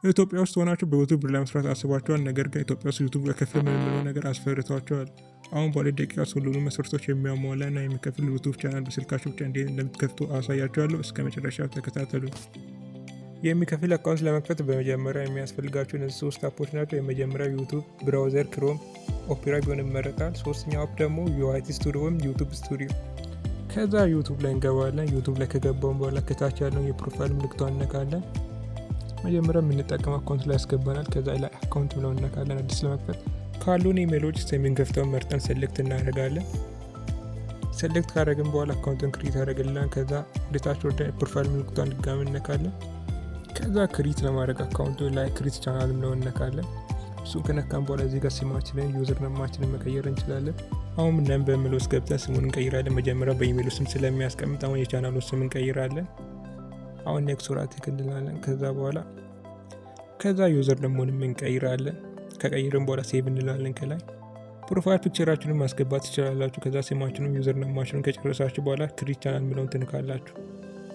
ኢትዮጵያ ውስጥ ሆናችሁ በዩቱብ ለመስራት አስባችኋል፣ ነገር ግን ኢትዮጵያ ውስጥ ዩቱብ በከፍል የምንለው ነገር አስፈርቷቸዋል። አሁን በሁለት ደቂቃ ውስጥ ሁሉንም መስፈርቶች የሚያሟላ እና የሚከፍል ዩቱብ ቻናል በስልካችሁ ብቻ እንዴት እንደምትከፍቱ አሳያችኋለሁ። እስከ መጨረሻው ተከታተሉ። የሚከፍል አካውንት ለመክፈት በመጀመሪያ የሚያስፈልጋቸው እነዚህ 3 አፖች ናቸው። የመጀመሪያው ዩቱብ ብራውዘር ክሮም ኦፔራ ቢሆን ይመረጣል። ሶስተኛው አፕ ደግሞ ዩአይቲ ስቱዲዮ ወይም ዩቱብ ስቱዲዮ። ከዛ ዩቱብ ላይ እንገባለን። ዩቱብ ላይ ከገባውን በኋላ ከታች ያለውን የፕሮፋይል ምልክቷን እነካለን። መጀመሪያ የምንጠቀም አካውንት ላይ ያስገባናል። ከዛ ላይ አካውንት ብለው እነካለን። አዲስ ለመክፈት ካሉን ኢሜሎች ውስጥ የምንከፍተውን መርጠን ሴሌክት እናደርጋለን። ሴሌክት ካደረግን በኋላ አካውንቱን ክሪት ያደርግልናል። ከዛ ወደታች ወደ ፕሮፋይል ምልክቷን ድጋሚ እነካለን። ከዛ ክሪት ለማድረግ አካውንቱ ላይ ክሪት ቻናል ብለው እነካለን። እሱን ከነካን በኋላ እዚህ ጋር ስማችንን ዩዘር ነማችንን መቀየር እንችላለን። አሁን ነም በሚለው ውስጥ ገብተን ስሙን እንቀይራለን። መጀመሪያ በኢሜሉ ስም ስለሚያስቀምጥ አሁን የቻናሉ ስም እንቀይራለን። አሁን ኔክስት ወራት እንላለን። ከዛ ዩዘር ነሙንም እንቀይራለን። ከቀይርን በኋላ ሴቭ እንላለን። ከላይ ፕሮፋይል ፒክቸራችንን ማስገባት ትችላላችሁ። ከዛ ስማችንን ዩዘር ነማችንን ከጨረሳችሁ በኋላ ክሪት ቻናል ብለውን ትንካላችሁ።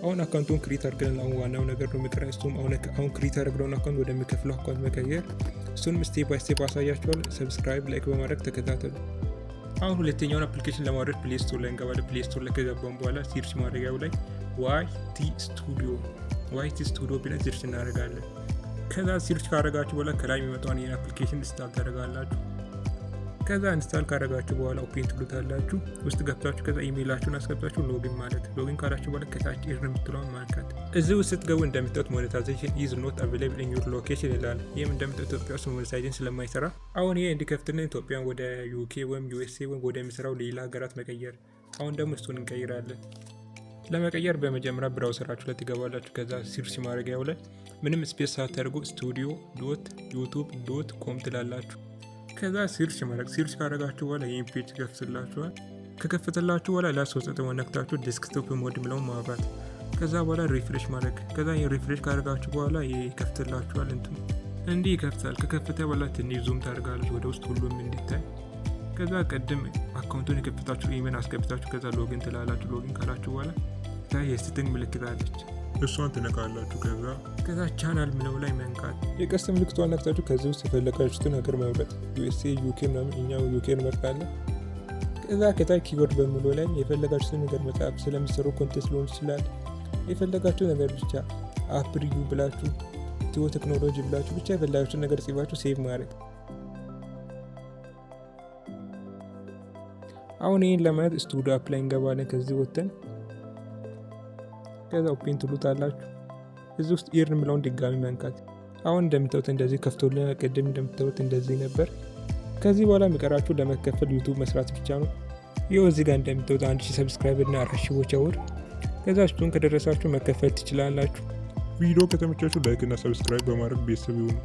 አሁን አካውንቱን ክሪት አድርገን አሁን ዋናው ነገር ነው የሚቀረን። እሱም አሁን ክሪት አድርገውን አካውንት ወደሚከፍለው አካውንት መቀየር። እሱንም ስቴፕ ባይ ስቴፕ አሳያችኋል። ሰብስክራይብ፣ ላይክ በማድረግ ተከታተሉ። አሁን ሁለተኛውን አፕሊኬሽን ለማውረድ ፕሌይ ስቶር ላይ እንገባለን። ፕሌይ ስቶር ላይ ከገባን በኋላ ሲርች ማድረጊያው ላይ ዋይቲ ስቱዲዮ ብለን ሲርች እናደርጋለን። ከዛ ሲርች ካደረጋችሁ በኋላ ከላይ የሚመጣውን ይህን አፕሊኬሽን ኢንስታል ታደርጋላችሁ። ከዛ ኢንስታል ካደረጋችሁ በኋላ ኦፔን ትሉታላችሁ። ውስጥ ገብታችሁ ከዛ ኢሜይላችሁን አስገብታችሁ ሎጊን ካላችሁ በኋላ ከታች ኤርን የምትለውን ማንካት። እዚህ ውስጥ ስትገቡ እንደምታዩት ሞኔታይዜሽን ኢዝ ኖት አቬይላብል ኢን ዩር ሎኬሽን ይላል። ይህም እንደምታዩት ኢትዮጵያ ውስጥ ሞኔታይዜሽን ስለማይሰራ አሁን ይሄ እንዲከፍትልን ኢትዮጵያን ወደ ዩኬ ወይም ዩኤስኤ ወይም ወደሚሰራው ሌላ ሀገራት መቀየር። አሁን ደግሞ እሱን እንቀይራለን። ለመቀየር በመጀመሪያ ብራውዘራችሁ ላይ ትገባላችሁ። ከዛ ሲርች ማድረጊያው ላይ ምንም ስፔስ ሳታደርጉ studio.youtube.com ትላላችሁ። ከዛ ሲርች ካደረጋችሁ በኋላ ይህን ፔጅ ከፍትላችኋል። ከከፍትላችሁ በኋላ ላሶስት ነክታችሁ ዴስክቶፕ ሞድ ብለው ማብራት። ከዛ በኋላ ሪፍሬሽ ማድረግ። ከዛ ሪፍሬሽ ካደረጋችሁ በኋላ ይከፍትላችኋል። እንዲህ ይከፍታል። ከከፍተ በኋላ ትንሽ ዙም ታደርጋለች ወደ ውስጥ ሁሉም እንዲታይ። ከዛ ቀድም አካውንቱን የከፍታችሁ ኢሜል አስገብታችሁ ከዛ ሎጊን ትላላችሁ። ሎጊን ካላችሁ በኋላ የሴቲንግ ምልክት አለች፣ እሷን ትነካላችሁ። ከዛ ቻናል ምለው ላይ መንካት። የቀስት ምልክቷን ነክታችሁ ከዚህ ውስጥ የፈለጋችሁትን ሀገር መምረጥ። ዩኤስኤ፣ ዩኬ ምናምን እኛው ዩኬ እንመርጣለን። ከዛ ከታች ኪቦርድ በሚለው ላይ የፈለጋችሁትን ነገር መጻፍ። ስለሚሰሩ ኮንቴንት ሊሆን ይችላል። የፈለጋችሁ ነገር ብቻ አፕ ሪቪው ብላችሁ ቲዮ ቴክኖሎጂ ብላችሁ ብቻ የፈለጋችሁትን ነገር ጽፋችሁ ሴቭ ማድረግ። አሁን ይህን ለማየት ስቱዲዮ አፕ ላይ እንገባለን። ከዚህ ወጥተን ከዛ ኦፔን ትሉታላችሁ። እዚህ ውስጥ ኢርን ምለውን ድጋሚ መንካት። አሁን እንደምታዩት እንደዚህ ከፍቶልናል። ቅድም እንደምታዩት እንደዚህ ነበር። ከዚህ በኋላ የሚቀራችሁ ለመከፈል ዩቱብ መስራት ብቻ ነው። ይኸው እዚህ ጋር እንደምታዩት 1000 ሰብስክራይበር እና 4 ሺዎች አውር። ከዛ እሱን ከደረሳችሁ መከፈል ትችላላችሁ። ቪዲዮ ከተመቻችሁ ላይክ እና ሰብስክራይብ በማድረግ ቤተሰብ ይሁኑ።